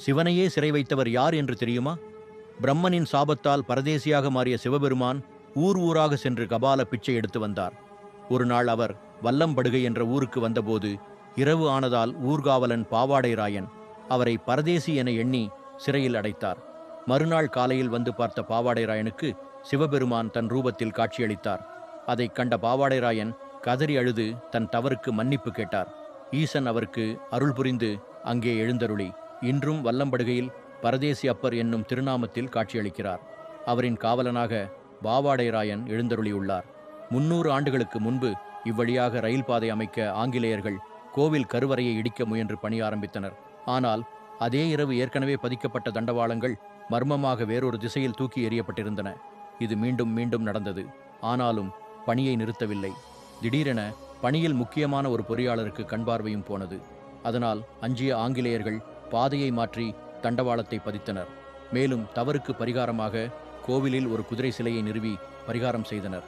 சிவனையே சிறை வைத்தவர் யார் என்று தெரியுமா? பிரம்மனின் சாபத்தால் பரதேசியாக மாறிய சிவபெருமான் ஊர் ஊராக சென்று கபால பிச்சை எடுத்து வந்தார். ஒரு நாள் அவர் வல்லம்படுகை என்ற ஊருக்கு வந்தபோது இரவு ஆனதால் ஊர்காவலன் பாவாடை ராயன் அவரை பரதேசி என எண்ணி சிறையில் அடைத்தார். மறுநாள் காலையில் வந்து பார்த்த பாவாடை ராயனுக்கு சிவபெருமான் தன் ரூபத்தில் காட்சியளித்தார். அதைக் கண்ட பாவாடை ராயன் கதறி அழுது தன் தவறுக்கு மன்னிப்பு கேட்டார். ஈசன் அவருக்கு அருள் புரிந்து அங்கே எழுந்தருளி இன்றும் வல்லம்படுகையில் பரதேசி அப்பர் என்னும் திருநாமத்தில் காட்சியளிக்கிறார். அவரின் காவலனாக பாவாடை ராயன் எழுந்தருளியுள்ளார். 300 ஆண்டுகளுக்கு முன்பு இவ்வழியாக ரயில் பாதை அமைக்க ஆங்கிலேயர்கள் கோவில் கருவறையை இடிக்க முயன்று பணி ஆரம்பித்தனர். ஆனால் அதே இரவு ஏற்கனவே பதிக்கப்பட்ட தண்டவாளங்கள் மர்மமாக வேறொரு திசையில் தூக்கி எறியப்பட்டிருந்தன. இது மீண்டும் மீண்டும் நடந்தது. ஆனாலும் பணியை நிறுத்தவில்லை. திடீரென பணியில் முக்கியமான ஒரு பொறியாளருக்கு கண்பார்வையும் போனது. அதனால் அஞ்சிய ஆங்கிலேயர்கள் பாதையை மாற்றி தண்டவாளத்தை பதித்தனர். மேலும் தவறுக்கு பரிகாரமாக கோவிலில் ஒரு குதிரை சிலையை நிறுவி பரிகாரம் செய்தனர்.